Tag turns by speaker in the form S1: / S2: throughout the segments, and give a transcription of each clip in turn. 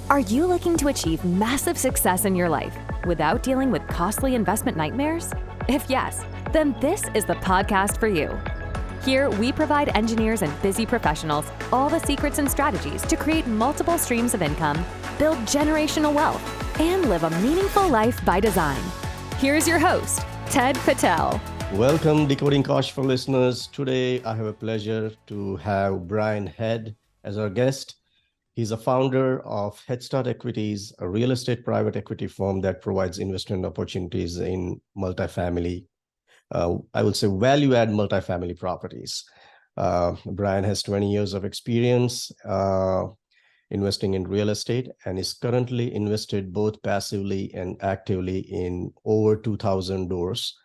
S1: Are you looking to achieve massive success in your life without dealing with costly investment nightmares? If yes, then this is the podcast for you. Here, we provide engineers and busy professionals all the secrets and strategies to create multiple streams of income, build generational wealth, and live a meaningful life by design. Here's your host, Ted Patel.
S2: Welcome, Decoding Cash for listeners. Today, I have a pleasure to have Brian Head as our guest. He's a founder of Head Start Equities, a real estate private equity firm that provides investment opportunities in multifamily, I would say value-add multifamily properties. Brian has 20 years of experience investing in real estate and is currently invested both passively and actively in over 2,000 doors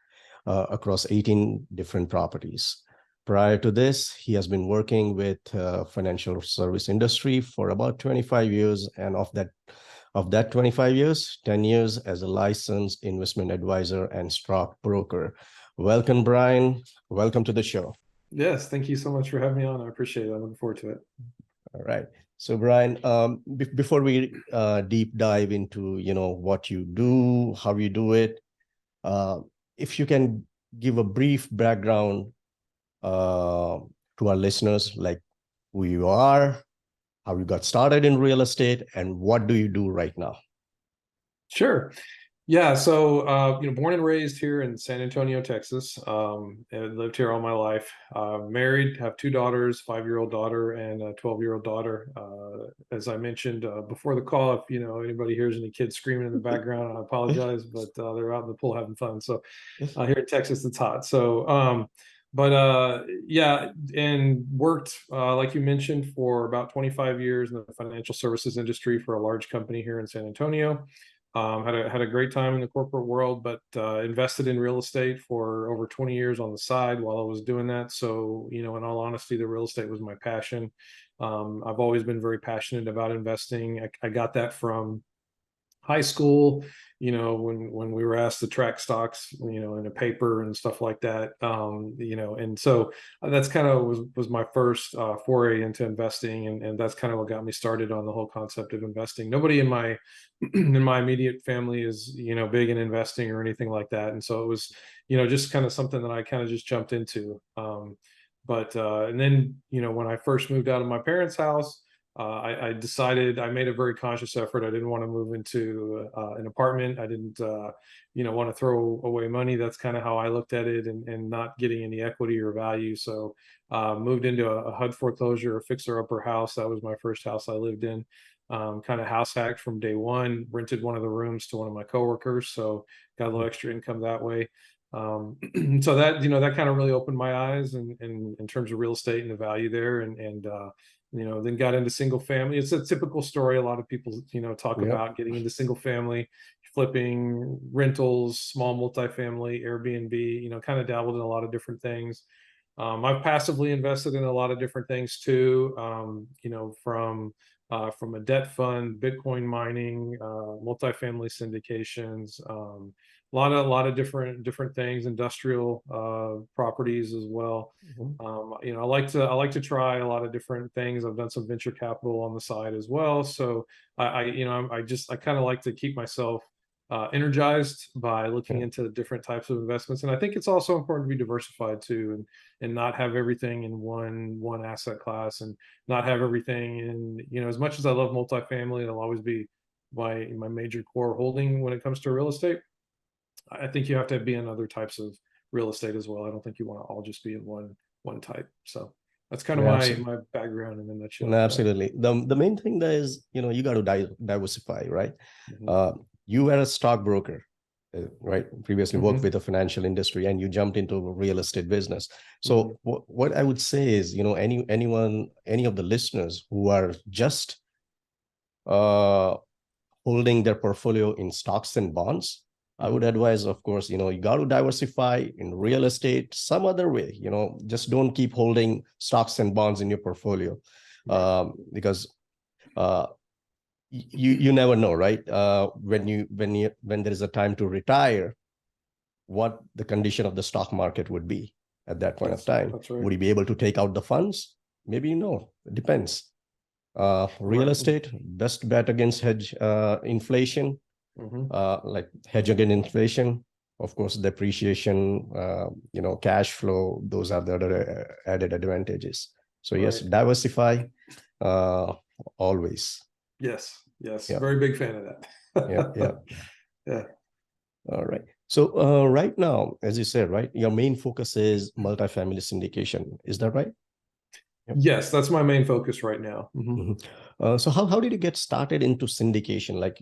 S2: across 18 different properties. Prior to this, he has been working with financial service industry for about 25 years, and of that 25 years, 10 years as a licensed investment advisor and stockbroker. Welcome, Brian. Welcome to the show.
S3: Yes, thank you so much for having me on. I appreciate it. I'm looking forward to it.
S2: All right. So, Brian, before we deep dive into what you do, how you do it, if you can give a brief background to our listeners, like who you are, how you got started in real estate, and what do you do right now?
S3: Sure. Yeah. So, born and raised here in San Antonio, Texas. And lived here all my life. Married, have two daughters, 5-year-old daughter and a 12-year-old daughter. As I mentioned before the call, if anybody hears any kids screaming in the background, I apologize, but they're out in the pool having fun. So here in Texas, it's hot. So, yeah, and worked, like you mentioned, for about 25 years in the financial services industry for a large company here in San Antonio. Had a great time in the corporate world, but invested in real estate for over 20 years on the side while I was doing that. So, in all honesty, the real estate was my passion. I've always been very passionate about investing. I got that from high school, when we were asked to track stocks, in a paper and stuff like that, and so that's kind of was my first foray into investing, and that's kind of what got me started on the whole concept of investing. Nobody in my in my immediate family is big in investing or anything like that, and so it was just kind of something that I kind of just jumped into. And then when I first moved out of my parents' house, I decided, I made a very conscious effort. I didn't want to move into an apartment. I didn't, want to throw away money. That's kind of how I looked at it, and not getting any equity or value. So moved into a HUD foreclosure, a fixer-upper house. That was my first house I lived in. Kind of house hacked from day one, rented one of the rooms to one of my coworkers. So got a little extra income that way. So that, that kind of really opened my eyes in terms of real estate and the value there. Then got into single family. It's a typical story. A lot of people, talk about getting into single family, flipping, rentals, small multifamily, Airbnb, kind of dabbled in a lot of different things. I've passively invested in a lot of different things too, from a debt fund, Bitcoin mining, multifamily syndications, a lot of different things, industrial properties as well. I like to try a lot of different things. I've done some venture capital on the side as well. So I kind of like to keep myself energized by looking into different types of investments. And I think it's also important to be diversified too, and not have everything in one asset class, and not have everything in, as much as I love multifamily, it'll always be my major core holding when it comes to real estate. I think you have to be in other types of real estate as well. I don't think you want to all just be in one type. So that's kind of my background in a nutshell.
S2: Absolutely. The main thing there is, you got to diversify, right? You were a stockbroker, right? Previously worked with the financial industry, and you jumped into real estate business. So what I would say is, any of the listeners who are just holding their portfolio in stocks and bonds, I would advise, of course, you got to diversify in real estate some other way. Just don't keep holding stocks and bonds in your portfolio, because you never know, right? When there is a time to retire, what the condition of the stock market would be at that point of time.
S3: That's right.
S2: Would you be able to take out the funds? Maybe no. It depends. Real
S3: Right.
S2: estate, best bet against hedge inflation, like hedge against inflation. Of course, depreciation, cash flow, those are the other added advantages. So yes,
S3: Right.
S2: diversify always.
S3: Yes. Yes.
S2: Yeah,
S3: Very big fan of
S2: yeah, yeah.
S3: that. Yeah.
S2: All right. So right now, as you said, right, your main focus is multifamily syndication. Is that right? Yep.
S3: Yes, that's my main focus right now.
S2: Mhm. So how did you get started into syndication? Like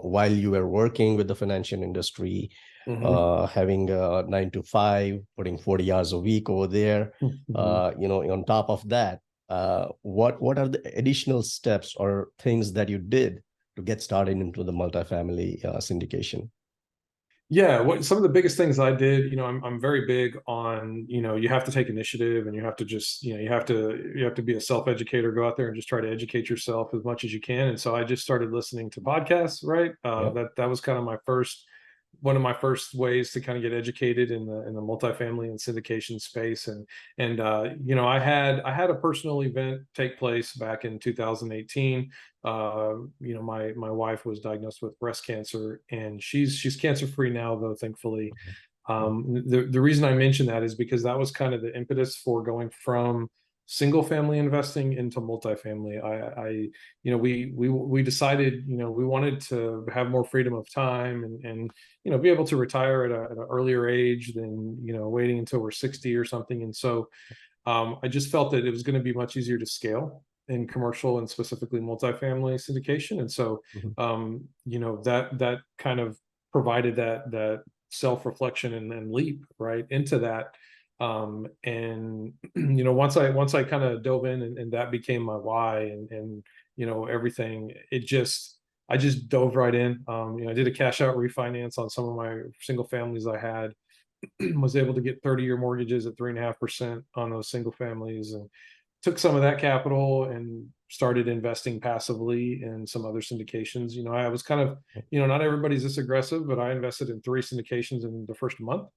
S2: while you were working with the financial industry,
S3: Mhm.
S2: having a 9 to 5, putting 40 hours a week over there,
S3: Mhm.
S2: on top of that, what are the additional steps or things that you did to get started into the multifamily syndication?
S3: Yeah, what some of the biggest things I did, I'm very big on, you have to take initiative and you have to just, you have to be a self-educator, go out there and just try to educate yourself as much as you can. And so I just started listening to podcasts, right?
S2: Yeah.
S3: That was kind of one of my first ways to kind of get educated in the multifamily and syndication space. And I had a personal event take place back in 2018. My wife was diagnosed with breast cancer, and she's cancer free now, though, thankfully. The reason I mention that is because that was kind of the impetus for going from single family investing into multifamily. We decided, we wanted to have more freedom of time and be able to retire at an earlier age than, waiting until we're 60 or something. And so I just felt that it was going to be much easier to scale in commercial and specifically multifamily syndication. And so,
S2: Mhm.
S3: that kind of provided that self-reflection and leap right into that. And once I kind of dove in and that became my why and everything, I just dove right in. I did a cash out refinance on some of my single families I had, was able to get 30-year mortgages at 3.5% on those single families, and took some of that capital and started investing passively in some other syndications. I was kind of, not everybody's this aggressive, but I invested in 3 syndications in the first month,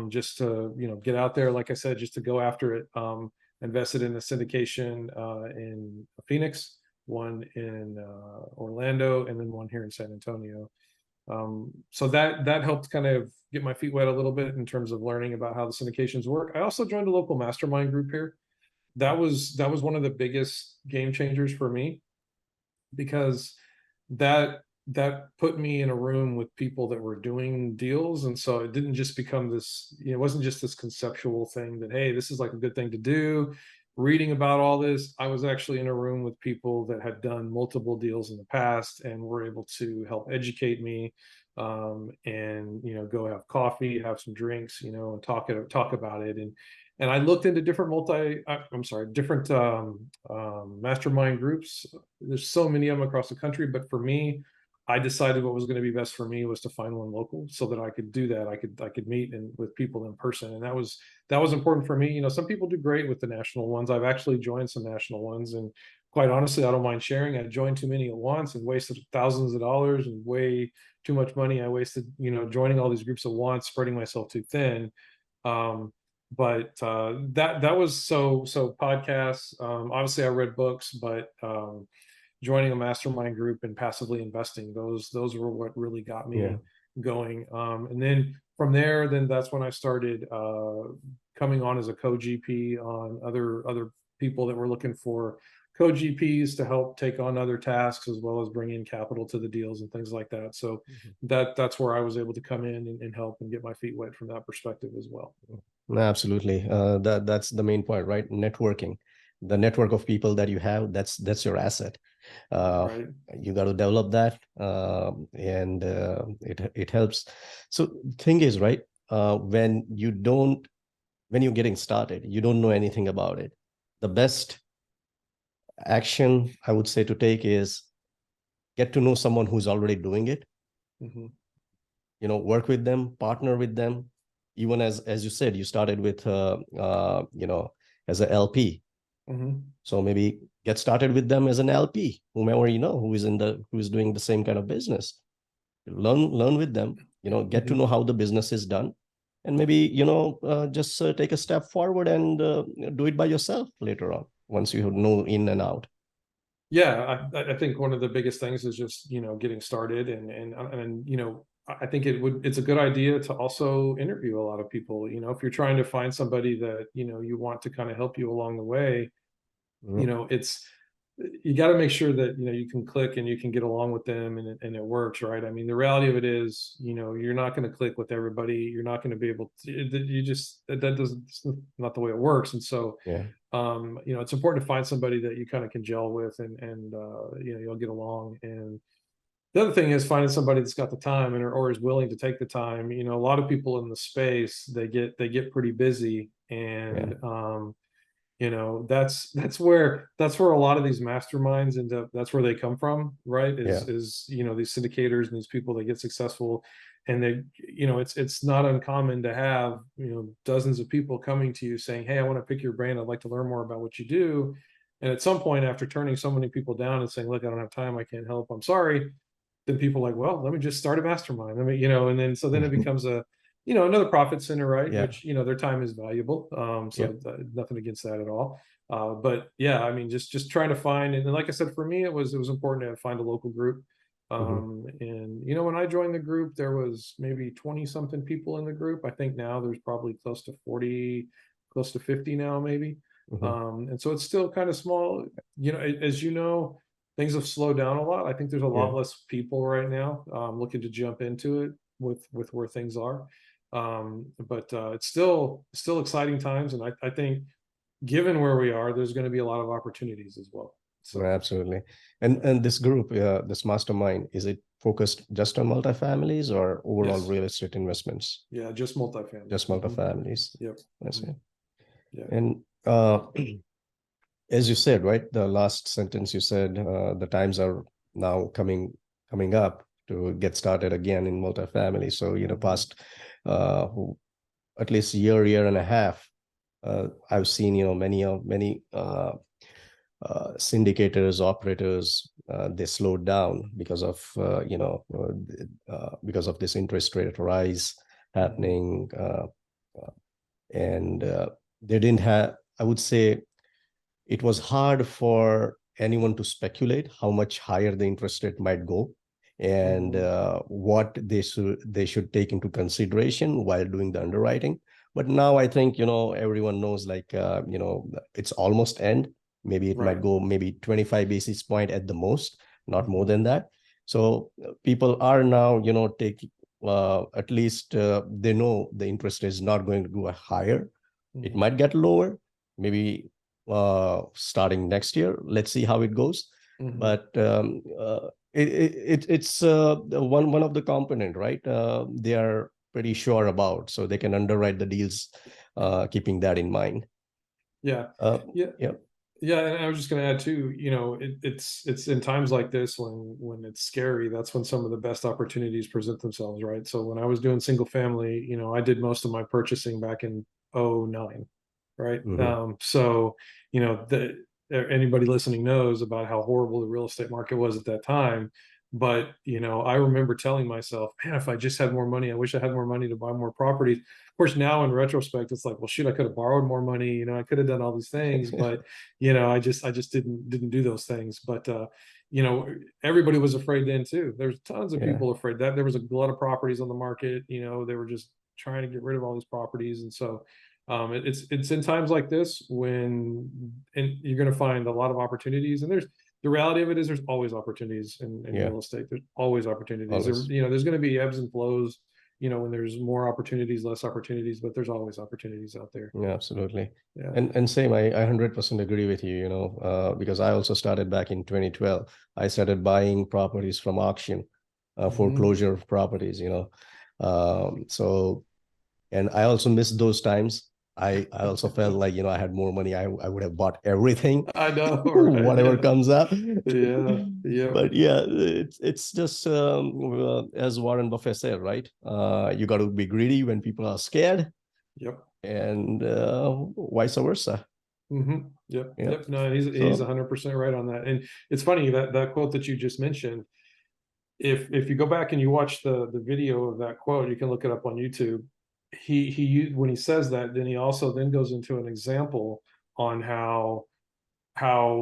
S3: just to, get out there, like I said, just to go after it. Invested in a syndication in Phoenix, one in Orlando, and then one here in San Antonio. So that helped kind of get my feet wet a little bit in terms of learning about how the syndications work. I also joined a local mastermind group here. That was one of the biggest game changers for me, because that put me in a room with people that were doing deals. And so it didn't just become this, it wasn't just this conceptual thing that, hey, this is like a good thing to do, reading about all this. I was actually in a room with people that had done multiple deals in the past and were able to help educate me, and go have coffee, have some drinks, and talk about it. And I looked into different mastermind groups. There's so many of them across the country, but for me, I decided what was going to be best for me was to find one local, so that I could do that. I could meet with people in person, and that was important for me. Some people do great with the national ones. I've actually joined some national ones, and quite honestly, I don't mind sharing. I joined too many at once and wasted thousands of dollars and way too much money. I wasted, joining all these groups at once, spreading myself too thin. But that was so podcasts. Obviously, I read books, but joining a mastermind group and passively investing, those were what really got
S2: Yeah.
S3: me going. And then from there, then that's when I started coming on as a co-GP on other people that were looking for co-GPs to help take on other tasks, as well as bring in capital to the deals and things like that. So that's where I was able to come in and help and get my feet wet from that perspective as well.
S2: No, absolutely. That's the main point, right? Networking, the network of people that you have, that's your asset.
S3: Right.
S2: You got to develop that, and it helps. So thing is, right? When you're getting started, you don't know anything about it. The best action I would say to take is get to know someone who's already doing it.
S3: Mm-hmm.
S2: Work with them, partner with them. Even as you said, you started with as a LP.
S3: Mm-hmm.
S2: So maybe get started with them as an LP, whomever who is doing the same kind of business. Learn with them, get to
S3: Mm-hmm.
S2: know how the business is done, and maybe just take a step forward and do it by yourself later on, once you know in and out.
S3: Yeah, I think one of the biggest things is just, getting started, and I think it's a good idea to also interview a lot of people. If you're trying to find somebody that, you want to kind of help you along the way,
S2: Mhm.
S3: it's you got to make sure that you can click and you can get along with them, and it works, right? I mean, the reality of it is, you're not going to click with everybody. You're not going to be able to. You just that doesn't it's not the way it works. And so,
S2: Yeah,
S3: it's important to find somebody that you kind of can gel with, and you'll get along. And the other thing is finding somebody that's got the time or is willing to take the time. A lot of people in the space, they get pretty busy,
S2: yeah,
S3: and that's where a lot of these masterminds end up. That's where they come from, right?
S2: yeah,
S3: Is these syndicators and these people that get successful, and they, it's not uncommon to have dozens of people coming to you saying, hey, I want to pick your brain, I'd like to learn more about what you do. And at some point, after turning so many people down and saying, look, I don't have time, I can't help, I'm sorry, then people are like, well, let me just start a mastermind. I mean, and then so then it becomes another profit center, right?
S2: yeah,
S3: Which, their time is valuable.
S2: yeah.
S3: So nothing against that at all. But yeah, I mean, just trying to find, and then, like I said, for me, it was important to find a local group.
S2: Mhm.
S3: And when I joined the group, there was maybe 20 something people in the group. I think now there's probably close to 40, close to 50 now, maybe.
S2: Mhm.
S3: And so it's still kind of small. As things have slowed down a lot. I think there's a
S2: Yeah,
S3: lot less people right now looking to jump into it with where things are. But it's still exciting times, and I think given where we are, there's going to be a lot of opportunities as well. So
S2: absolutely. And this group, this mastermind, is it focused just on multifamilies or overall
S3: yes,
S2: real estate investments?
S3: yeah, just multifamily.
S2: Just multifamilies.
S3: Yep.
S2: I see.
S3: Yeah.
S2: And as you said, right, the last sentence you said, the times are now coming up to get started again in multifamily. So, past uh, at least year and a half, I've seen, many syndicators, operators, they slowed down because of because of this interest rate rise
S3: Mhm.
S2: happening, and they didn't have. I would say it was hard for anyone to speculate how much higher the interest rate might go, and
S3: Mhm.
S2: what they should take into consideration while doing the underwriting. But now I think everyone knows, like it's almost end. Maybe it might
S3: Right.
S2: go maybe 25 basis point at the most, not more
S3: Mhm.
S2: than that. So people are now taking, at least they know the interest is not going to go higher. It
S3: Mhm.
S2: might get lower, maybe starting next year. Let's see how it goes.
S3: Mhm.
S2: But it's one of the component, right? They are pretty sure about, so they can underwrite the deals, keeping that in mind.
S3: Yeah.
S2: Uh,
S3: Yeah.
S2: yeah.
S3: Yeah, and I was just going to add too, it's in times like this when it's scary, that's when some of the best opportunities present themselves, right? So when I was doing single family, I did most of my purchasing back in '09, right?
S2: Hmm.
S3: So the anybody listening knows about how horrible the real estate market was at that time. But I remember telling myself, man, if I just had more money, I wish I had more money to buy more properties. Of course, now in retrospect, it's like, well, shoot, I could have borrowed more money. I could have done all these things, but I just didn't do those things. But you know, everybody was afraid then too. There's tons of
S2: Yeah.
S3: people afraid that there was a lot of properties on the market. They were just trying to get rid of all these properties, and so it's in times like this and you're going to find a lot of opportunities. And the reality of it is there's always opportunities in
S2: Yeah.
S3: real estate. There's always opportunities.
S2: Always.
S3: There's going to be ebbs and flows. When there's more opportunities, less opportunities, but there's always opportunities out there.
S2: Yeah, absolutely.
S3: Yeah.
S2: And same, I 100% agree with you, because I also started back in 2012. I started buying properties from auction,
S3: Hmm.
S2: foreclosure properties, so, and I also missed those times. I also felt like, I had more money. I would have bought everything,
S3: I know, right?
S2: whatever
S3: Yeah.
S2: comes up.
S3: Yeah. Yep.
S2: But yeah, it's just as Warren Buffett said, right? You got to be greedy when people are scared,
S3: Yep.
S2: and vice versa.
S3: Yep.
S2: Yeah.
S3: Yep. No, he's
S2: So
S3: 100% right on that. And it's funny that quote that you just mentioned. If you go back and you watch the video of that quote, you can look it up on YouTube. When he says that, then he also then goes into an example on how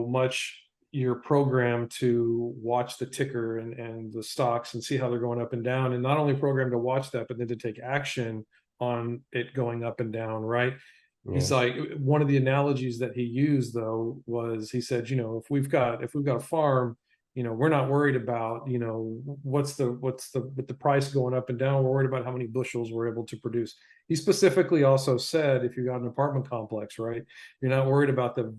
S3: much you're programmed to watch the ticker and the stocks and see how they're going up and down, and not only programmed to watch that, but then to take action on it going up and down, right? He's like, one of the analogies that he used though was, he said, if we've got a farm, we're not worried about, what's the price going up and down. We're worried about how many bushels we're able to produce. He specifically also said, if you've got an apartment complex, right, you're not worried about the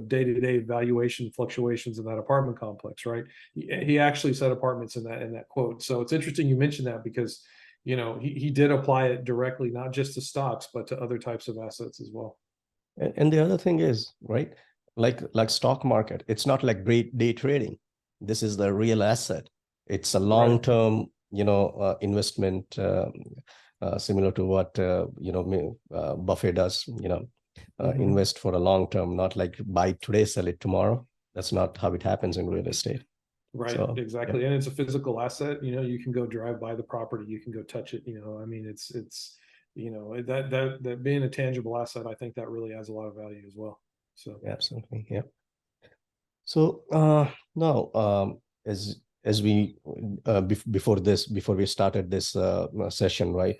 S3: day-to-day valuation fluctuations in that apartment complex, right? He actually said apartments in that quote. So it's interesting you mentioned that, because he did apply it directly, not just to stocks, but to other types of assets as well.
S2: And the other thing is, right, like stock market, it's not like great day trading. This is the real asset. It's a long-term, investment, similar to what, Buffett does, invest for a long term, not like buy today, sell it tomorrow. That's not how it happens in real estate.
S3: Right, so, exactly. And it's a physical asset. You can go drive by the property, you can go touch it. I mean, it's that being a tangible asset, I think that really adds a lot of value as well. So
S2: absolutely, yeah. So now, as we before we started this session, right?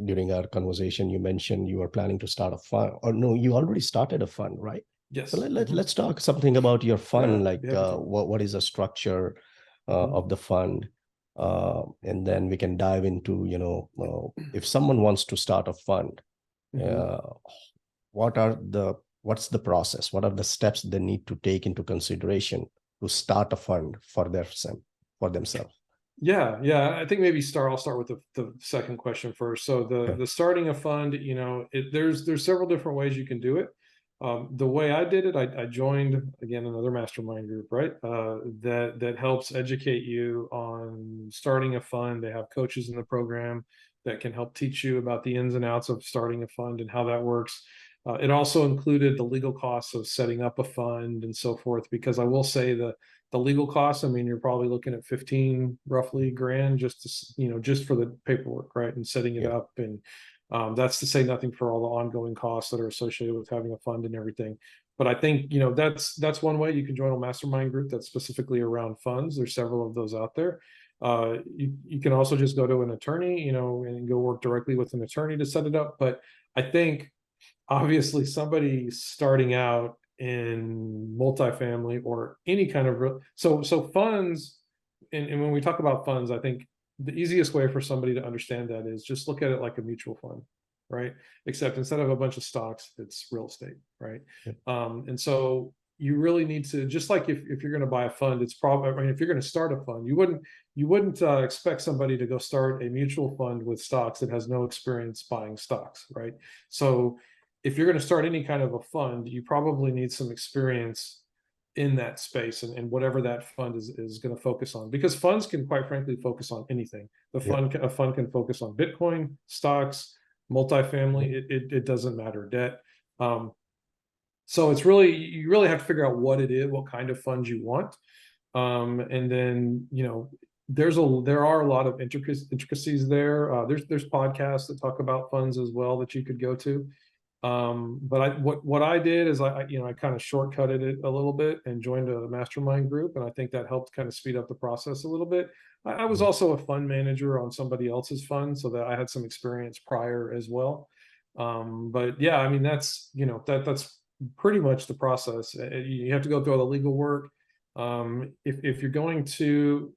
S2: During our conversation, you mentioned you were planning to start a fund, or no, you already started a fund, right?
S3: Yes.
S2: So let's talk something about your fund, what is the structure of the fund, and then we can dive into, if someone wants to start a fund, what's the process? What are the steps they need to take into consideration to start a fund for themselves?
S3: Yeah. I think maybe I'll start with the second question first. So the starting a fund, there's several different ways you can do it. The way I did it, I joined, again, another mastermind group, right? That helps educate you on starting a fund. They have coaches in the program that can help teach you about the ins and outs of starting a fund and how that works. It also included the legal costs of setting up a fund and so forth, because I will say the legal costs, I mean, you're probably looking at 15 roughly grand just to, just for the paperwork, right? And setting it up. And that's to say nothing for all the ongoing costs that are associated with having a fund and everything. But I think, that's one way you can join a mastermind group that's specifically around funds. There's several of those out there. You can also just go to an attorney, and go work directly with an attorney to set it up. But I think obviously somebody starting out in multifamily or any kind of so funds, and when we talk about funds, I think the easiest way for somebody to understand that is just look at it like a mutual fund, right? Except instead of a bunch of stocks, it's real estate, right? And so you really need to, just like if you're going to buy a fund, it's probably, I mean, if you're going to start a fund, you wouldn't expect somebody to go start a mutual fund with stocks that has no experience buying stocks, right? So if you're going to start any kind of a fund, you probably need some experience in that space and whatever that fund is going to focus on, because funds can, quite frankly, focus on anything. A fund can focus on Bitcoin, stocks, multifamily. It doesn't matter, debt. So it's really, you really have to figure out what it is, what kind of fund you want. And then, there are a lot of intricacies there. There's podcasts that talk about funds as well that you could go to. But what I did is I kind of shortcutted it a little bit and joined a mastermind group. And I think that helped kind of speed up the process a little bit. I was also a fund manager on somebody else's fund, so that I had some experience prior as well. But yeah, I mean, that's pretty much the process. You have to go through all the legal work. If you're going to,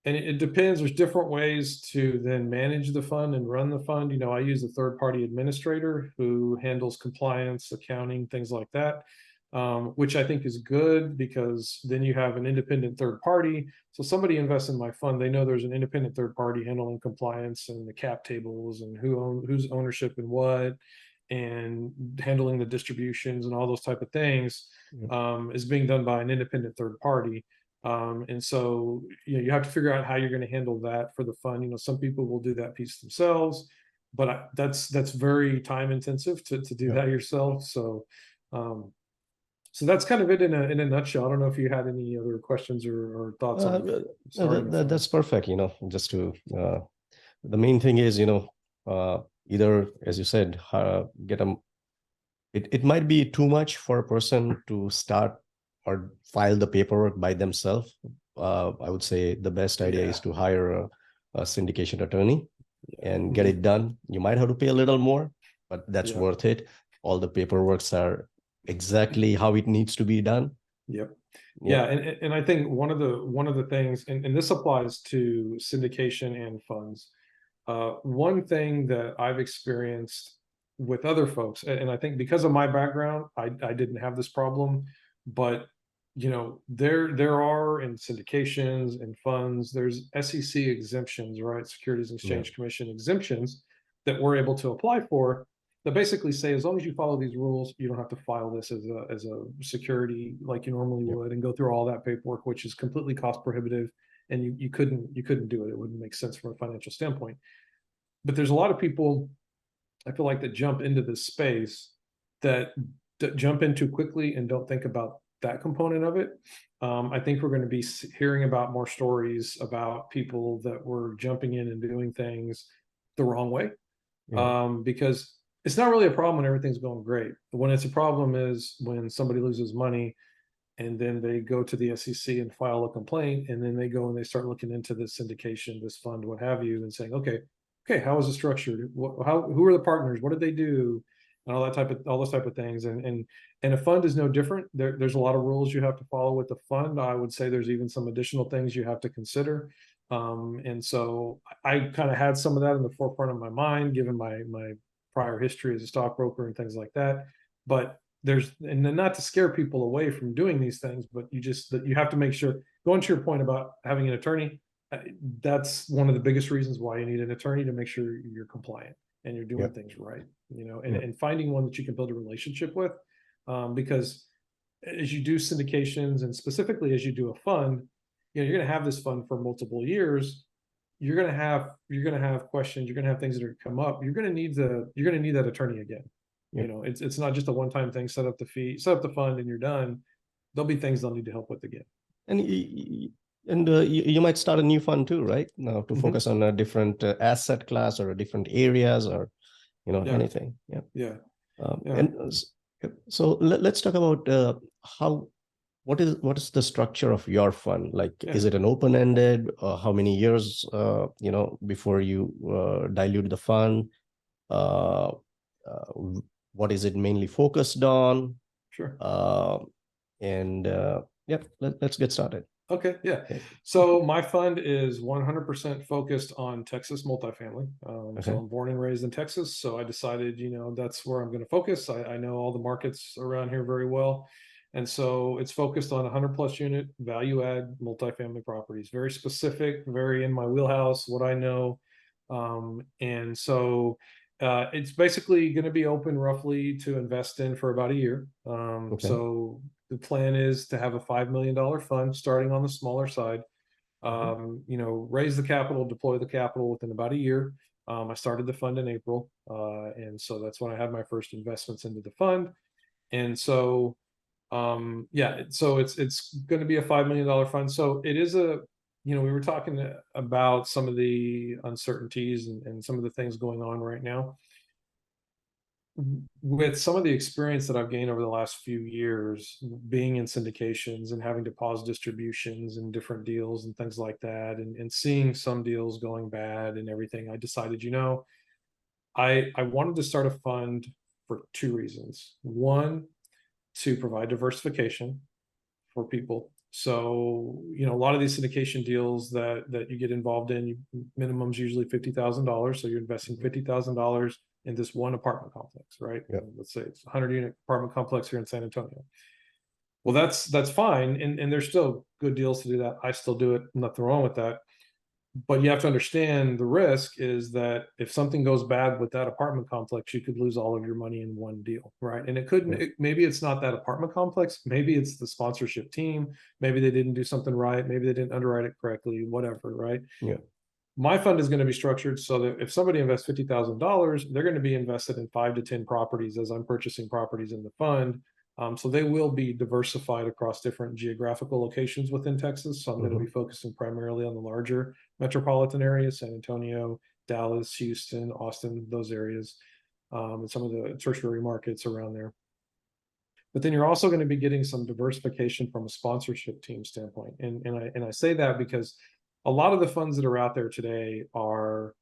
S3: and it depends, there's different ways to then manage the fund and run the fund. I use a third-party administrator who handles compliance, accounting, things like that, which I think is good, because then you have an independent third party. So somebody invests in my fund, they know there's an independent third party handling compliance and the cap tables and whose ownership and what, and handling the distributions and all those type of things, is being done by an independent third party. And so, you have to figure out how you're going to handle that for the fund. Some people will do that piece themselves, but that's very time intensive to do that yourself. So, so that's kind of it in a nutshell. I don't know if you had any other questions or thoughts on
S2: that's perfect. Just to, the main thing is, either, as you said, it might be too much for a person to start or file the paperwork by themselves, I would say the best idea is to hire a syndication attorney and get it done. You might have to pay a little more, but that's worth it. All the paperworks are exactly how it needs to be done.
S3: Yeah, and I think one of the things, and this applies to syndication and funds. One thing that I've experienced with other folks, and I think because of my background, I didn't have this problem, but you know, there are in syndications and funds, there's SEC exemptions, right? Securities and Exchange Commission exemptions that we're able to apply for, that basically say, as long as you follow these rules, you don't have to file this as a security like you normally would and go through all that paperwork, which is completely cost prohibitive, and you couldn't do it. It wouldn't make sense from a financial standpoint. But there's a lot of people, I feel like, that jump into this space that jump in too quickly and don't think about that component of it. I think we're going to be hearing about more stories about people that were jumping in and doing things the wrong way, because it's not really a problem when everything's going great. When it's a problem is when somebody loses money and then they go to the SEC and file a complaint, and then they go and they start looking into this syndication, this fund, what have you, and saying, okay, how is it structured? Who are the partners? What did they do? And all those type of things. And a fund is no different. There's a lot of rules you have to follow with the fund. I would say there's even some additional things you have to consider. And so I kind of had some of that in the forefront of my mind, given my prior history as a stockbroker and things like that. But and not to scare people away from doing these things, but you have to make sure, going to your point about having an attorney, that's one of the biggest reasons why you need an attorney, to make sure you're compliant and you're doing things right, you know, and finding one that you can build a relationship with, because as you do syndications, and specifically as you do a fund, you know, you're going to have this fund for multiple years. You're going to have questions. You're going to have things that are going to come up. You're going to need that attorney again. You know, it's not just a one-time thing. Set up the fund, and you're done. There'll be things they'll need to help with again.
S2: And you might start a new fund too, right? Now to focus on a different asset class or a different areas, or anything. And so let's talk about what is the structure of your fund? Like, is it an open-ended? How many years before you dilute the fund? What is it mainly focused on?
S3: Sure.
S2: Let's get started.
S3: Okay. So my fund is 100% focused on Texas multifamily. So I'm born and raised in Texas. So I decided, that's where I'm going to focus. I know all the markets around here very well. And so it's focused on 100+ unit value add multifamily properties, very specific, very in my wheelhouse, what I know. And so it's basically going to be open roughly to invest in for about a year. So the plan is to have a $5 million fund starting on the smaller side, raise the capital, deploy the capital within about a year. I started the fund in April. And so that's when I had my first investments into the fund. And so, so it's going to be a $5 million fund. So it is we were talking about some of the uncertainties and some of the things going on right now. With some of the experience that I've gained over the last few years, being in syndications and having to pause distributions and different deals and things like that, and seeing some deals going bad and everything, I decided, I wanted to start a fund for two reasons. One, to provide diversification for people. So, a lot of these syndication deals that you get involved in, minimum's usually $50,000. So you're investing $50,000 in this one apartment complex, right? Let's say it's a 100-unit apartment complex here in San Antonio. Well, that's fine. And there's still good deals to do that. I still do it. Nothing wrong with that. But you have to understand the risk is that if something goes bad with that apartment complex, you could lose all of your money in one deal, right? And it couldn't, maybe it's not that apartment complex. Maybe it's the sponsorship team. Maybe they didn't do something right. Maybe they didn't underwrite it correctly, whatever, right? My fund is going to be structured so that if somebody invests $50,000, they're going to be invested in 5 to 10 properties as I'm purchasing properties in the fund. So they will be diversified across different geographical locations within Texas. So I'm going to be focusing primarily on the larger metropolitan areas, San Antonio, Dallas, Houston, Austin, those areas, and some of the tertiary markets around there. but then you're also going to be getting some diversification from a sponsorship team standpoint. And I say that because a lot of the funds that are out there today are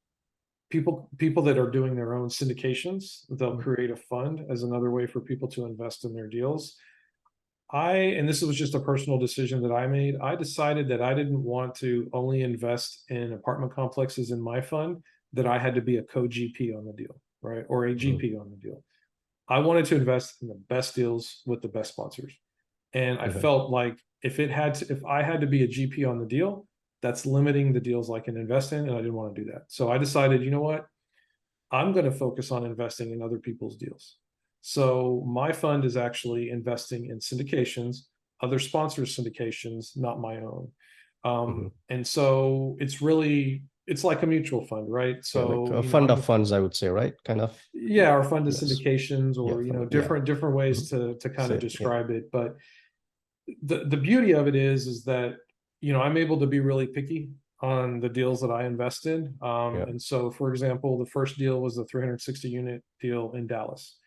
S3: people that are doing their own syndications. They'll create a fund as another way for people to invest in their deals. And this was just a personal decision that I made. I decided that I didn't want to only invest in apartment complexes in my fund, that I had to be a co-GP on the deal, right? Or a GP on the deal. I wanted to invest in the best deals with the best sponsors. And I felt like if I had to be a GP on the deal, that's limiting the deals I can invest in, and I didn't want to do that. So I decided, you know what? I'm going to focus on investing in other people's deals. So my fund is actually investing in syndications, other sponsors' syndications, not my own. And so it's like a mutual fund, right? So
S2: like a fund of funds, I would say, right? Kind of.
S3: Yeah, our fund is syndications, or different ways to kind of describe it. But the beauty of it is that I'm able to be really picky on the deals that I invest in. And so, for example, the first deal was the 360 unit deal in Dallas.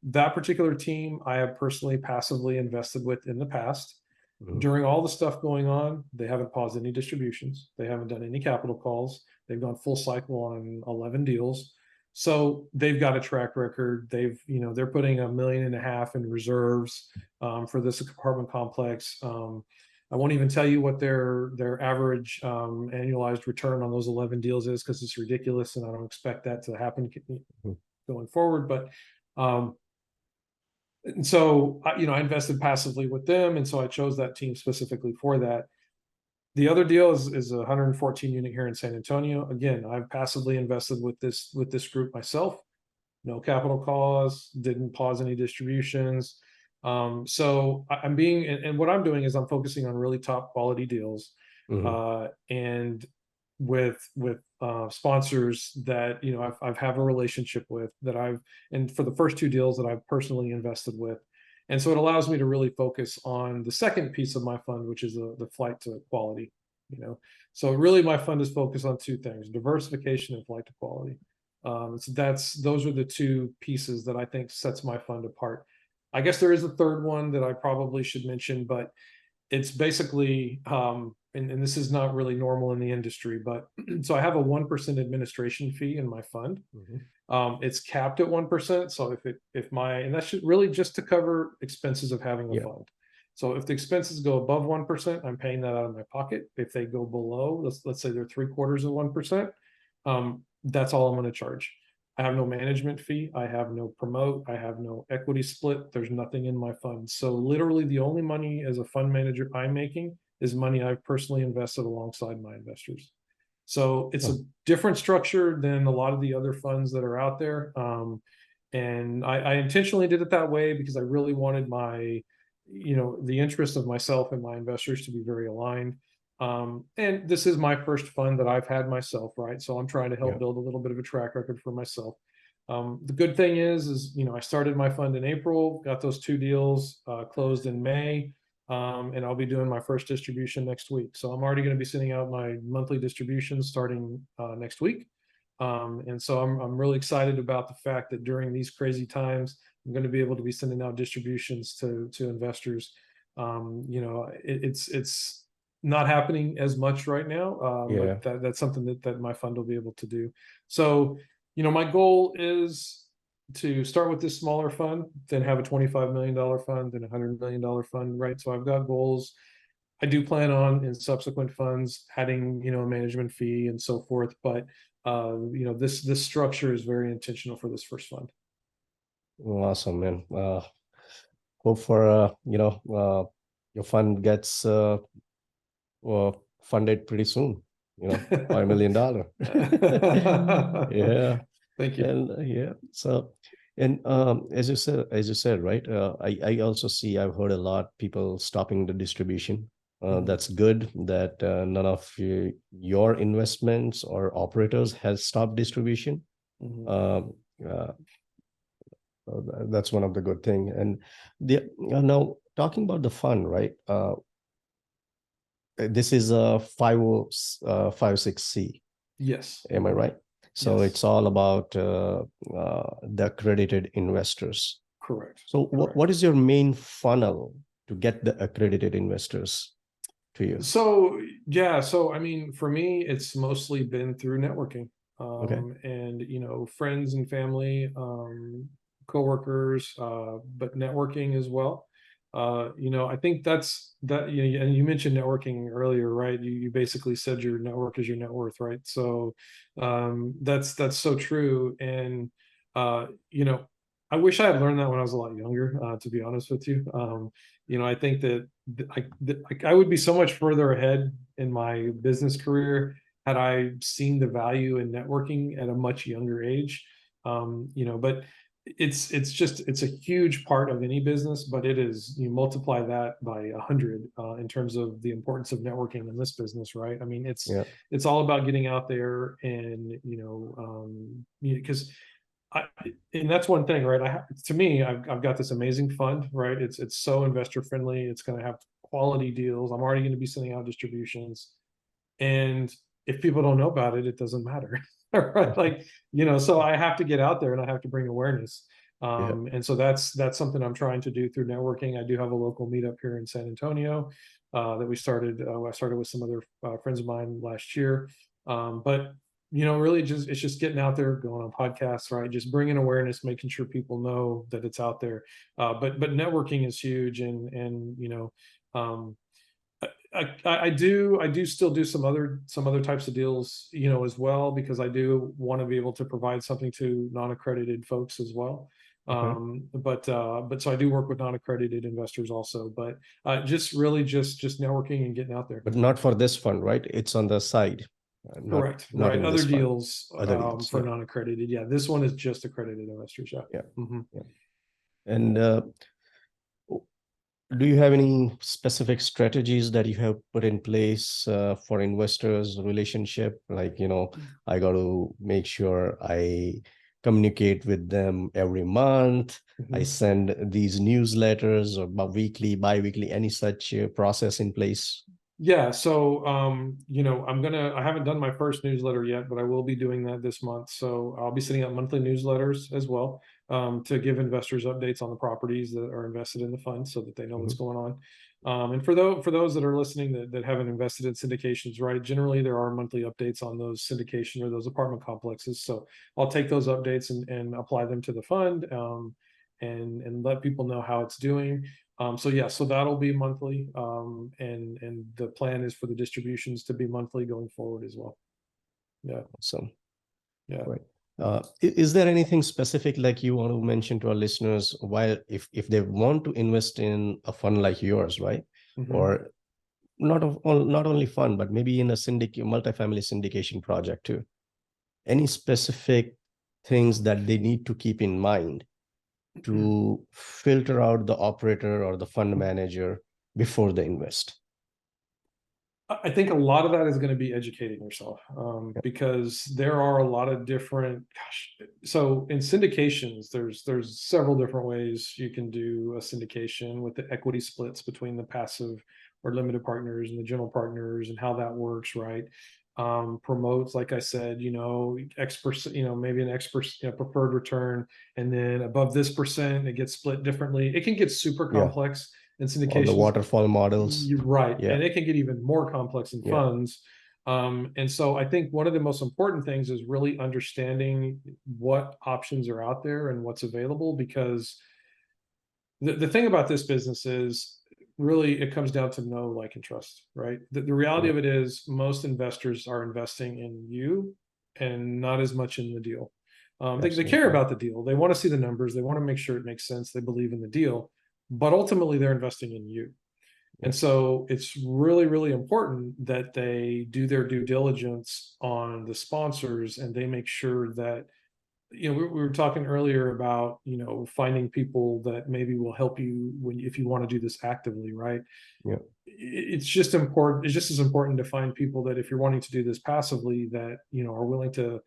S3: That particular team I have personally passively invested with in the past. During all the stuff going on, they haven't paused any distributions. They haven't done any capital calls. They've gone full cycle on 11 deals. So they've got a track record. They're putting $1.5 million in reserves for this apartment complex. I won't even tell you what their average annualized return on those 11 deals is, because it's ridiculous, and I don't expect that to happen going forward. But and so I invested passively with them, and so I chose that team specifically for that. The other deal is a 114 unit here in San Antonio. Again, I've passively invested with this group myself. No capital calls, didn't pause any distributions. So and what I'm doing is I'm focusing on really top quality deals, and with sponsors that I've have a relationship with, and for the first two deals that I've personally invested with. And so it allows me to really focus on the second piece of my fund, which is the flight to quality. So really my fund is focused on two things: diversification and flight to quality. So those are the two pieces that I think sets my fund apart. I guess there is a third one that I probably should mention, but it's basically, and this is not really normal in the industry, but so I have a 1% administration fee in my fund. It's capped at 1%. So and that should really just to cover expenses of having a fund. So if the expenses go above 1%, I'm paying that out of my pocket. If they go below, let's say they're 3/4 of 1%, that's all I'm going to charge. I have no management fee. I have no promote. I have no equity split. There's nothing in my fund. So literally the only money as a fund manager I'm making is money I've personally invested alongside my investors. So it's a different structure than a lot of the other funds that are out there. And I intentionally did it that way because I really wanted the interest of myself and my investors to be very aligned. And this is my first fund that I've had myself, right? So I'm trying to help build a little bit of a track record for myself. The good thing is I started my fund in April, got those two deals closed in May, and I'll be doing my first distribution next week. So I'm already going to be sending out my monthly distributions starting next week. And so I'm really excited about the fact that during these crazy times, I'm going to be able to be sending out distributions to investors. It's not happening as much right now, but that's something that my fund will be able to do. So, my goal is to start with this smaller fund, then have a $25 million fund, then a $100 million fund, right? So I've got goals. I do plan on in subsequent funds adding, a management fee and so forth. But, this structure is very intentional for this first fund.
S2: Awesome, man. Hope for, your fund gets funded pretty soon, $5 million. Yeah.
S3: Thank you.
S2: And so, and as you said, right? I also I've heard a lot people stopping the distribution. That's good that none of your investments or operators has stopped distribution. That's one of the good thing. And now talking about the fund, right? This is a 506C.
S3: Yes.
S2: Am I right? So it's all about the accredited investors.
S3: Correct.
S2: So
S3: Correct.
S2: what is your main funnel to get the accredited investors to you?
S3: So yeah, so I mean, for me, it's mostly been through networking,
S2: Okay.
S3: and friends and family, coworkers, but networking as well. I think that. And you mentioned networking earlier, right? You basically said your network is your net worth, right? So that's so true. And uh, you know, I wish I had learned that when I was a lot younger, to be honest with you. I think that I would be so much further ahead in my business career had I seen the value in networking at a much younger age. But it's a huge part of any business, but it is, you multiply that by 100 in terms of the importance of networking in this business, right? I mean,
S2: Yeah.
S3: it's all about getting out there and because and that's one thing, right? To me, I've got this amazing fund, right? It's so investor friendly. It's going to have quality deals. I'm already going to be sending out distributions, and if people don't know about it, it doesn't matter, right? Like, so I have to get out there and I have to bring awareness.
S2: Yeah.
S3: And so that's something I'm trying to do through networking. I do have a local meetup here in San Antonio that we started. I started with some other friends of mine last year, but really it's just getting out there, going on podcasts, right? Just bringing awareness, making sure people know that it's out there. But networking is huge, and um, I do still do some other types of deals, as well, because I do want to be able to provide something to non-accredited folks as well.
S2: Okay.
S3: But so I do work with non-accredited investors also, but just really just networking and getting out there.
S2: But not for this fund, right? It's on the side, not
S3: Correct.
S2: not
S3: Right.
S2: in
S3: Other
S2: this fund.
S3: deals
S2: Other deals.
S3: for
S2: Yeah.
S3: non-accredited. Yeah. This one is just accredited investors. Yeah.
S2: Yeah.
S3: hmm
S2: Yeah. And do you have any specific strategies that you have put in place for investors relationship? Like, I got to make sure I communicate with them every month. I
S3: hmm
S2: send these newsletters or weekly, bi-weekly, any such process in place?
S3: Yeah. So, I haven't done my first newsletter yet, but I will be doing that this month. So I'll be sending out monthly newsletters as well, to give investors updates on the properties that are invested in the fund so that they know what's
S2: Mhm.
S3: going on. And for those that are listening that haven't invested in syndications, right? Generally, there are monthly updates on those syndication or those apartment complexes. So I'll take those updates and apply them to the fund, and let people know how it's doing. So yeah, so that'll be monthly, and the plan is for the distributions to be monthly going forward as well. Yeah,
S2: Awesome.
S3: yeah.
S2: Right. Is there anything specific like you want to mention to our listeners while if they want to invest in a fund like yours, right?
S3: hmm
S2: Or not only fund, but maybe in a multifamily syndication project too. Any specific things that they need to keep in mind to filter out the operator or the fund manager before they invest?
S3: I think a lot of that is going to be educating yourself,
S2: Yeah.
S3: because there are a lot of different. Gosh, so in syndications, there's several different ways you can do a syndication with the equity splits between the passive or limited partners and the general partners and how that works, right? Promotes, like I said, X percent, maybe an X percent, preferred return, and then above this percent, it gets split differently. It can get super
S2: Yeah.
S3: complex in
S2: All the
S3: syndications.
S2: waterfall models.
S3: You're right.
S2: Yeah.
S3: And it can get even more complex in
S2: Yeah.
S3: funds. And so I think one of the most important things is really understanding what options are out there and what's available, because the thing about this business is really it comes down to know, like, and trust, right? The reality
S2: Yeah.
S3: of it is most investors are investing in you and not as much in the deal. They care
S2: Absolutely.
S3: about the deal. They want to see the numbers. They want to make sure it makes sense. They believe in the deal, but ultimately they're investing in you.
S2: Yeah.
S3: And so it's really, really important that they do their due diligence on the sponsors, and they make sure that, we were talking earlier about, finding people that maybe will help you if you want to do this actively, right?
S2: Yeah.
S3: It's just important. It's just as important to find people that, if you're wanting to do this passively, that, are willing to,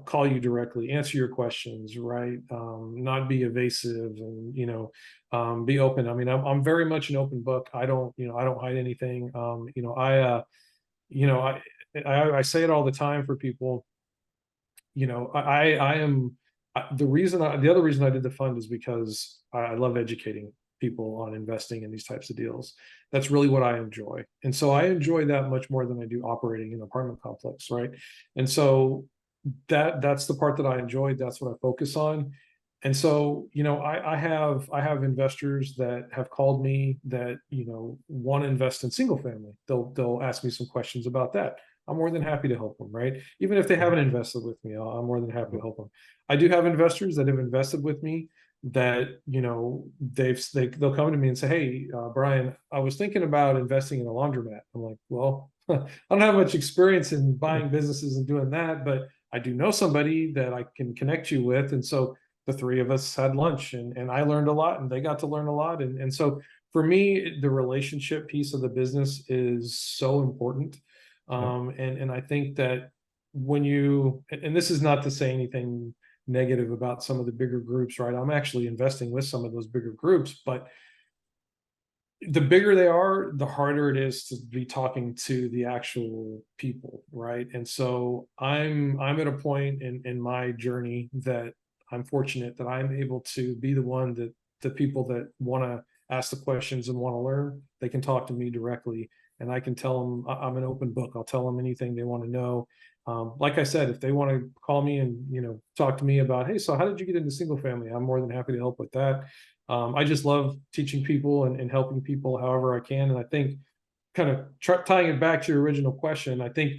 S3: call you directly, answer your questions, right? Not be evasive, and, be open. I mean, I'm very much an open book. I don't hide anything. You know, I say it all the time for people. I am, the other reason I did the fund is because I love educating people on investing in these types of deals. That's really what I enjoy. And so I enjoy that much more than I do operating an apartment complex, right? And so that's the part that I enjoy. That's what I focus on. And so, I have investors that have called me that, want to invest in single family. They'll ask me some questions about that. I'm more than happy to help them, right? Even if they haven't invested with me, I'm more than happy to help them. I do have investors that have invested with me that, they'll come to me and say, hey, Brian, I was thinking about investing in a laundromat. I'm like, well, I don't have much experience in buying businesses and doing that, but I do know somebody that I can connect you with. And so the three of us had lunch, and I learned a lot and they got to learn a lot. And so for me, the relationship piece of the business is so important. And I think that when and this is not to say anything negative about some of the bigger groups, right? I'm actually investing with some of those bigger groups, but the bigger they are, the harder it is to be talking to the actual people, right? And so I'm at a point in my journey that I'm fortunate that I'm able to be the one that the people that want to ask the questions and want to learn, they can talk to me directly, and I can tell them I'm an open book. I'll tell them anything they want to know. Like I said, if they want to call me and talk to me about, hey, so how did you get into single family? I'm more than happy to help with that. I just love teaching people and helping people however I can. And I think kind of tying it back to your original question, I think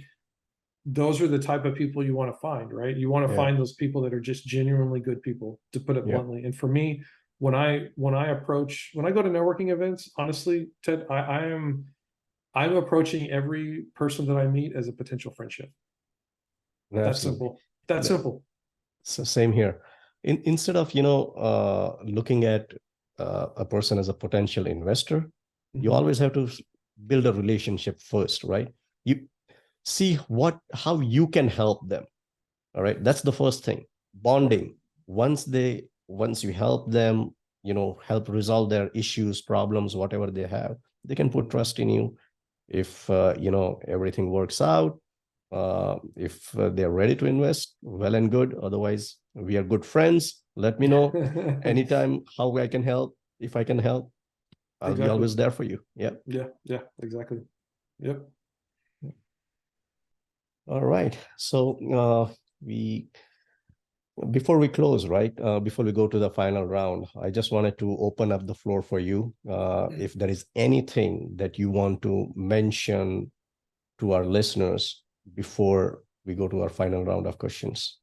S3: those are the type of people you want to find, right? You want to find those people that are just genuinely good people, to put it bluntly. And for me, when I go to networking events, honestly, Ted, I'm approaching every person that I meet as a potential friendship. That's simple. That's simple.
S2: So same here. Instead of looking at a person as a potential investor, you always have to build a relationship first, right? You see how you can help them. All right, that's the first thing. Bonding. Once you help them, help resolve their issues, problems, whatever they have, they can put trust in you. If everything works out, if they're ready to invest, well and good. Otherwise, we are good friends. Let me know anytime how I can help. If I can help, I'll be always there for you. Yeah,
S3: exactly. Yep.
S2: All right. So before we close, right, before we go to the final round, I just wanted to open up the floor for you. If there is anything that you want to mention to our listeners before we go to our final round of questions.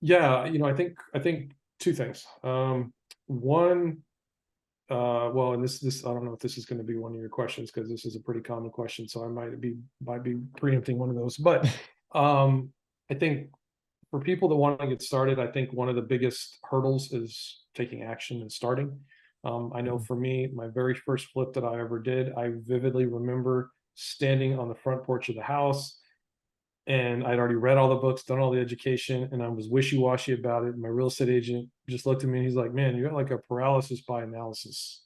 S3: Yeah, I think two things. One, well, and this I don't know if this is going to be one of your questions, because this is a pretty common question, so I might be preempting one of those. But I think for people that want to get started, I think one of the biggest hurdles is taking action and starting. I know for me, my very first flip that I ever did, I vividly remember standing on the front porch of the house, and I'd already read all the books, done all the education, and I was wishy-washy about it. My real estate agent just looked at me and he's like, man, you got like a paralysis by analysis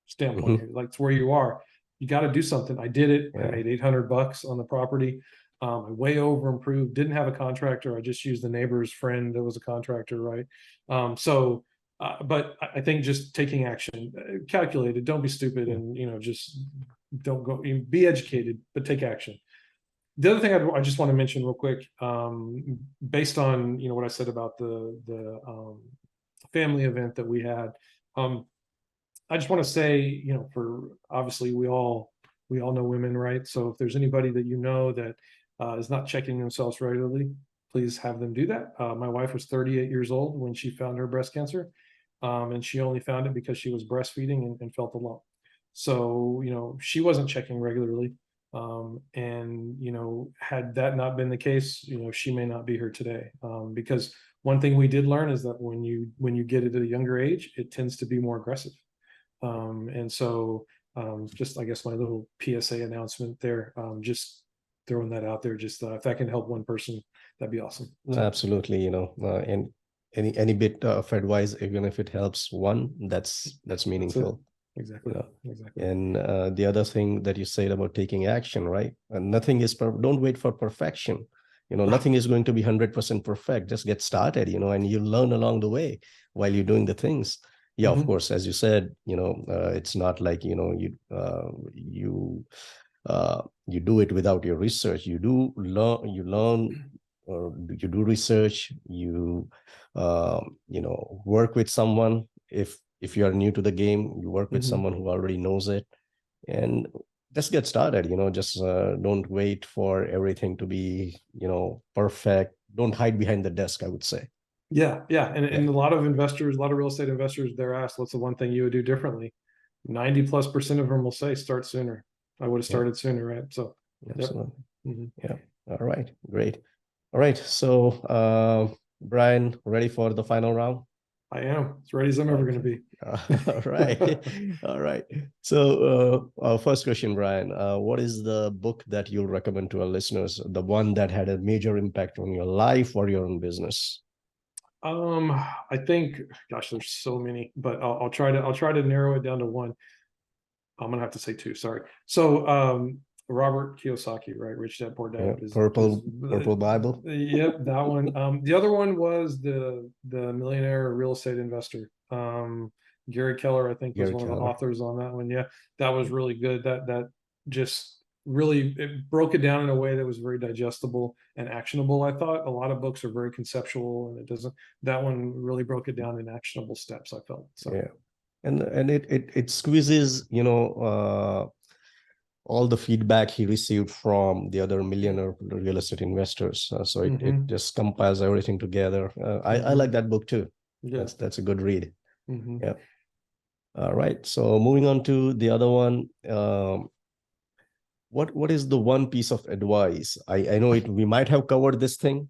S3: standpoint here. Like, it's where you are. You got to do something. I did it. I made $800 on the property. I way over improved, didn't have a contractor. I just used the neighbor's friend that was a contractor, right? But I think just taking action, calculated, don't be stupid, and just don't go, be educated, but take action. The other thing I just want to mention real quick, based on what I said about the family event that we had, I just want to say, for obviously we all know women, right? So if there's anybody that that is not checking themselves regularly, please have them do that. My wife was 38 years old when she found her breast cancer, and she only found it because she was breastfeeding and felt alone. So she wasn't checking regularly. And had that not been the case, she may not be here today. Because one thing we did learn is that when you get it at a younger age, it tends to be more aggressive. And so just, I guess, my little PSA announcement there, just throwing that out there, just if that can help one person, that'd be awesome.
S2: Absolutely. And any bit of advice, even if it helps one, that's meaningful.
S3: Exactly. Exactly.
S2: And the other thing that you said about taking action, right? And nothing is don't wait for perfection. Nothing is going to be 100% perfect. Just get started, and you learn along the way while you're doing the things. Yeah, of course, as you said, it's not like, you do it without your research. You learn, or you do research, work with someone. If you are new to the game, you work with someone who already knows it, and just get started. Just don't wait for everything to be, perfect. Don't hide behind the desk, I would say.
S3: Yeah. And a lot of investors, a lot of real estate investors, they're asked, what's the one thing you would do differently? 90+% of them will say, start sooner. I would have started sooner, right? So,
S2: absolutely. Yeah. All right. Great. All right. So, Brian, ready for the final round?
S3: I am as ready as I'm ever going to be.
S2: All right. All right. So, our first question, Brian, what is the book that you'll recommend to our listeners? The one that had a major impact on your life or your own business?
S3: I think, gosh, there's so many, but I'll try to narrow it down to one. I'm gonna have to say two. Sorry. So, Robert Kiyosaki, right? Rich Dad Poor Dad.
S2: Purple Bible.
S3: Yep, that one. The other one was the Millionaire Real Estate Investor. Gary Keller, I think, was one of the authors on that one. Yeah, that was really good. That just really, it broke it down in a way that was very digestible and actionable. I thought a lot of books are very conceptual, and it doesn't. That one really broke it down in actionable steps, I felt. So
S2: yeah, and it squeezes, all the feedback he received from the other millionaire real estate investors. So it just compiles everything together. I like that book too. Yeah. That's a good read. Yeah. All right. So moving on to the other one. What is the one piece of advice? I know we might have covered this thing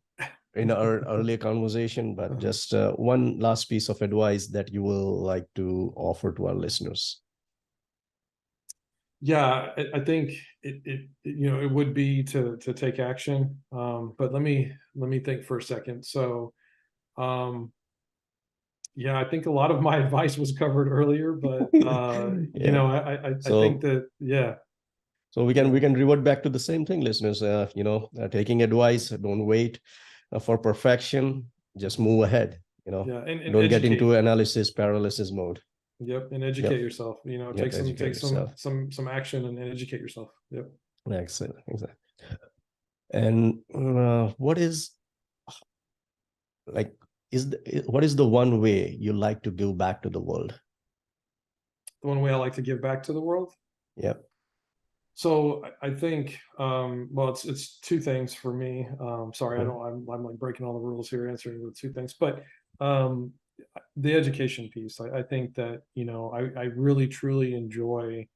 S2: in our earlier conversation, but just one last piece of advice that you will like to offer to our listeners.
S3: Yeah, I think it would be to take action. But let me think for a second. So, yeah, I think a lot of my advice was covered earlier, but I think that, yeah.
S2: So we can revert back to the same thing, listeners. Taking advice, don't wait for perfection. Just move ahead.
S3: Yeah, and
S2: don't
S3: educate.
S2: Get into analysis paralysis mode.
S3: Yep, and educate yourself. Take some action and educate yourself. Yep.
S2: Excellent. Exactly. And what is the one way you like to give back to the world?
S3: The one way I like to give back to the world?
S2: Yep.
S3: So I think, well, it's two things for me. Sorry, I'm like breaking all the rules here, answering with two things, but the education piece. I think that, I really truly enjoy,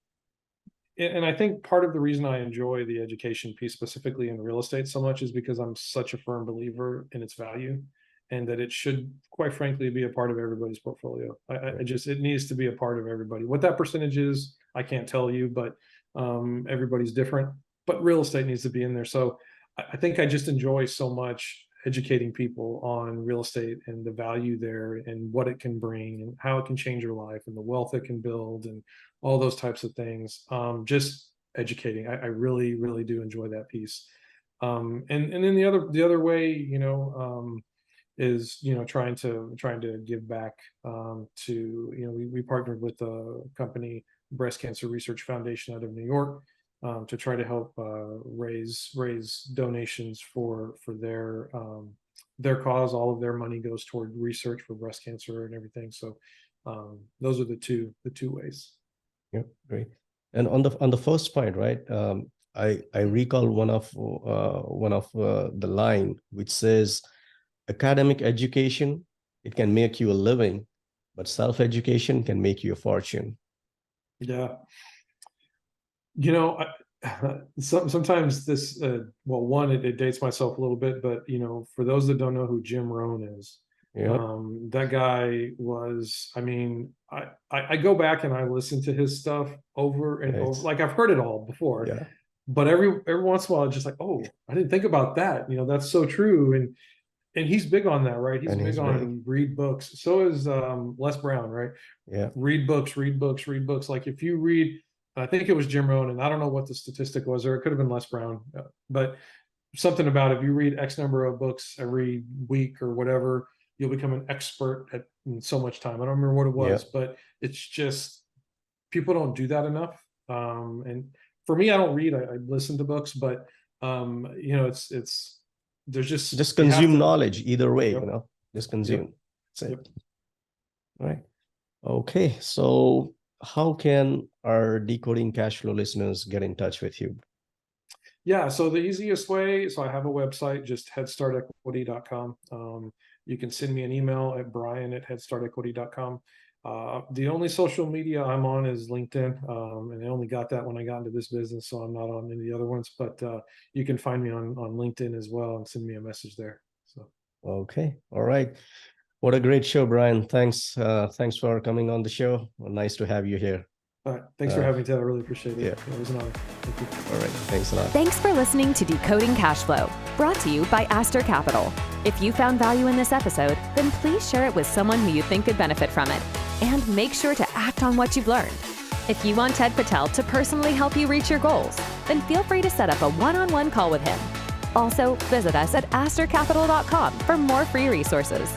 S3: and I think part of the reason I enjoy the education piece specifically in real estate so much is because I'm such a firm believer in its value, and that it should, quite frankly, be a part of everybody's portfolio. It needs to be a part of everybody. What that percentage is, I can't tell you, but everybody's different, but real estate needs to be in there. So I think I just enjoy so much educating people on real estate and the value there and what it can bring and how it can change your life and the wealth it can build and all those types of things. Just educating. I really, really do enjoy that piece. And then the other way, is trying to give back to we partnered with a company, Breast Cancer Research Foundation out of New York, to try to help raise donations for their cause. All of their money goes toward research for breast cancer and everything. So those are the two ways.
S2: Yeah, great. And on the first point, right? I recall one of the line which says, academic education, it can make you a living, but self-education can make you a fortune.
S3: Yeah. Sometimes this, well, one, it dates myself a little bit, but, for those that don't know who Jim Rohn is, that guy was, I go back and I listen to his stuff over and over. Like, I've heard it all before, but every once in a while, it's just like, oh, I didn't think about that. That's so true. And he's big on that, right? He's big on read books. So is Les Brown, right?
S2: Yeah.
S3: Read books. Like, if you read, I think it was Jim Rohn, and I don't know what the statistic was, or it could have been Les Brown, but something about if you read X number of books every week or whatever, you'll become an expert at in so much time. I don't remember what it was, but it's just people don't do that enough. And for me, I don't read. I listen to books, but it's there's
S2: just consume knowledge either way. Just consume. That's it. Right. Okay. So how can our Decoding Cashflow listeners get in touch with you?
S3: Yeah, so the easiest way, so I have a website, just headstartequity.com. You can send me an email at brian@headstartequity.com. The only social media I'm on is LinkedIn, and I only got that when I got into this business, so I'm not on any other ones, but you can find me on LinkedIn as well and send me a message there. So.
S2: Okay. All right. What a great show, Brian. Thanks for coming on the show. Nice to have you here.
S3: All right. Thanks for having me, Ted. I really appreciate it.
S2: Yeah.
S3: It was an honor. Thank you.
S2: All right. Thanks a lot.
S1: Thanks for listening to Decoding Cashflow, brought to you by Aster Capital. If you found value in this episode, then please share it with someone who you think could benefit from it. And make sure to act on what you've learned. If you want Ted Patel to personally help you reach your goals, then feel free to set up a one-on-one call with him. Also, visit us at astercapital.com for more free resources.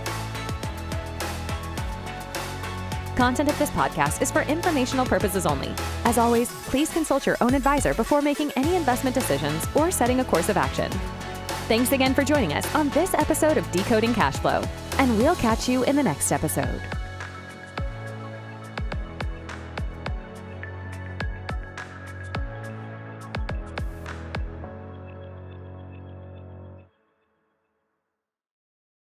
S1: Content of this podcast is for informational purposes only. As always, please consult your own advisor before making any investment decisions or setting a course of action. Thanks again for joining us on this episode of Decoding Cashflow, and we'll catch you in the next episode.